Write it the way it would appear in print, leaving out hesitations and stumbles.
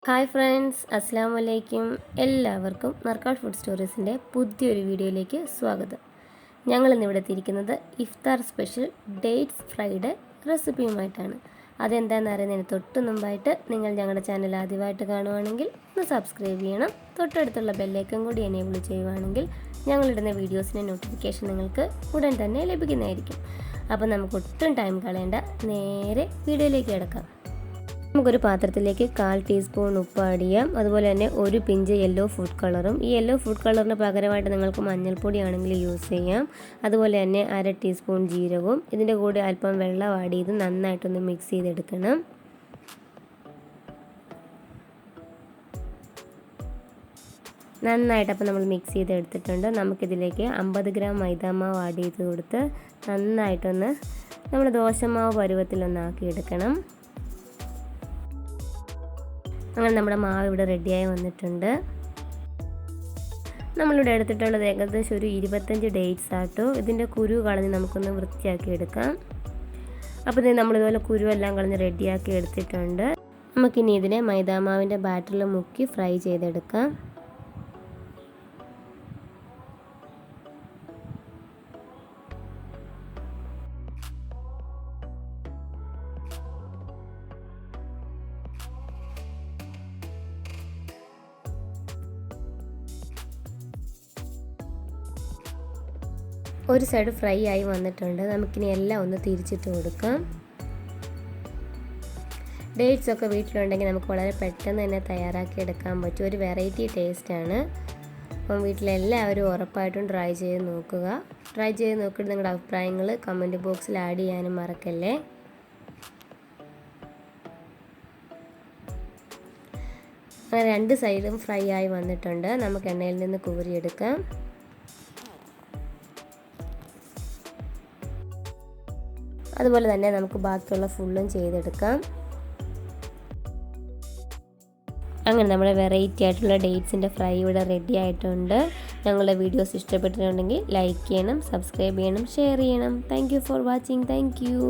Hi friends, അസ്സാം വലൈക്കും. എല്ലാവർക്കും narkad ഫുഡ് സ്റ്റോറീസിൻ്റെ പുതിയൊരു വീഡിയോയിലേക്ക് സ്വാഗതം. ഞങ്ങളിന്നിവിടെ എത്തിയിരിക്കുന്നത് ഇഫ്താർ സ്പെഷ്യൽ ഡേറ്റ്സ് ഫ്രൈഡ് റെസിപ്പിയുമായിട്ടാണ്. അതെന്താണെന്ന് അറിയുന്നതിന് തൊട്ട് മുമ്പായിട്ട് നിങ്ങൾ ഞങ്ങളുടെ ചാനൽ ആദ്യമായിട്ട് കാണുവാണെങ്കിൽ ഒന്ന് സബ്സ്ക്രൈബ് ചെയ്യണം. തൊട്ടടുത്തുള്ള ബെല്ലൈക്കൺ കൂടി എനേബിൾ ചെയ്യുവാണെങ്കിൽ ഞങ്ങളിടുന്ന വീഡിയോസിൻ്റെ നോട്ടിഫിക്കേഷൻ നിങ്ങൾക്ക് ഉടൻ തന്നെ ലഭിക്കുന്നതായിരിക്കും. അപ്പോൾ നമുക്ക് ഒട്ടും ടൈം കളയേണ്ട, നേരെ വീഡിയോയിലേക്ക് കിടക്കാം. നമുക്കൊരു പാത്രത്തിലേക്ക് 1/4 ടീസ്പൂൺ ഉപ്പ് ആഡ് ചെയ്യാം. അതുപോലെ തന്നെ ഒരു പിഞ്ച് യെല്ലോ ഫുഡ് കളറും. ഈ യെല്ലോ ഫുഡ് കളറിന് പകരമായിട്ട് നിങ്ങൾക്ക് മഞ്ഞൾപ്പൊടി ആണെങ്കിൽ യൂസ് ചെയ്യാം. അതുപോലെ തന്നെ 1/2 ടീസ്പൂൺ ജീരകവും. ഇതിൻ്റെ കൂടെ അല്പം വെള്ളം ആഡ് ചെയ്ത് നന്നായിട്ടൊന്ന് മിക്സ് ചെയ്തെടുക്കണം. നന്നായിട്ട് അപ്പോൾ നമ്മൾ മിക്സ് ചെയ്തെടുത്തിട്ടുണ്ട്. നമുക്കിതിലേക്ക് 50 ഗ്രാം മൈദാമാവ് ആഡ് ചെയ്ത് കൊടുത്ത് നന്നായിട്ടൊന്ന് നമ്മൾ ദോശമാവ് പരുവത്തിലൊന്നാക്കി എടുക്കണം. അങ്ങനെ നമ്മുടെ മാവ് ഇവിടെ റെഡിയായി വന്നിട്ടുണ്ട്. നമ്മളിവിടെ എടുത്തിട്ടുള്ളത് ഏകദേശം ഒരു 25 ഡേറ്റ്സ് ആട്ടോ. ഇതിൻ്റെ കുരു കളഞ്ഞ് നമുക്കൊന്ന് വൃത്തിയാക്കി എടുക്കാം. അപ്പോൾ ഇത് നമ്മളിതുപോലെ കുരുവെല്ലാം കളഞ്ഞ് റെഡിയാക്കി എടുത്തിട്ടുണ്ട്. നമുക്കിനി ഇതിനെ മൈദാമാവിൻ്റെ ബാറ്ററിൽ മുക്കി ഫ്രൈ ചെയ്തെടുക്കാം. ഒരു സൈഡ് ഫ്രൈ ആയി വന്നിട്ടുണ്ട്. നമുക്കിനി എല്ലാം ഒന്ന് തിരിച്ചിട്ട് കൊടുക്കാം. ഡേറ്റ്സ് ഒക്കെ വീട്ടിലുണ്ടെങ്കിൽ നമുക്ക് വളരെ പെട്ടെന്ന് തന്നെ തയ്യാറാക്കി എടുക്കാൻ പറ്റും. ഒരു വെറൈറ്റി ടേസ്റ്റാണ്. അപ്പം വീട്ടിലെല്ലാവരും ഉറപ്പായിട്ടും ട്രൈ ചെയ്ത് നോക്കുക. ട്രൈ ചെയ്ത് നോക്കിയിട്ട് നിങ്ങളുടെ അഭിപ്രായങ്ങൾ കമൻറ്റ് ബോക്സിൽ ആഡ് ചെയ്യാനും മറക്കല്ലേ. അങ്ങനെ രണ്ട് സൈഡും ഫ്രൈ ആയി വന്നിട്ടുണ്ട്. നമുക്ക് എണ്ണയിൽ നിന്ന് കോരിയെടുക്കാം. അതുപോലെ തന്നെ നമുക്ക് ബാക്കിയുള്ള ഫുള്ളും ചെയ്തെടുക്കാം. അങ്ങനെ നമ്മുടെ വെറൈറ്റി ആയിട്ടുള്ള ഡേറ്റ്സിൻ്റെ ഫ്രൈ ഇവിടെ റെഡി ആയിട്ടുണ്ട്. ഞങ്ങളുടെ വീഡിയോസ് ഇഷ്ടപ്പെട്ടിട്ടുണ്ടെങ്കിൽ ലൈക്ക് ചെയ്യണം, സബ്സ്ക്രൈബ് ചെയ്യണം, ഷെയർ ചെയ്യണം. Thank you for watching. Thank you.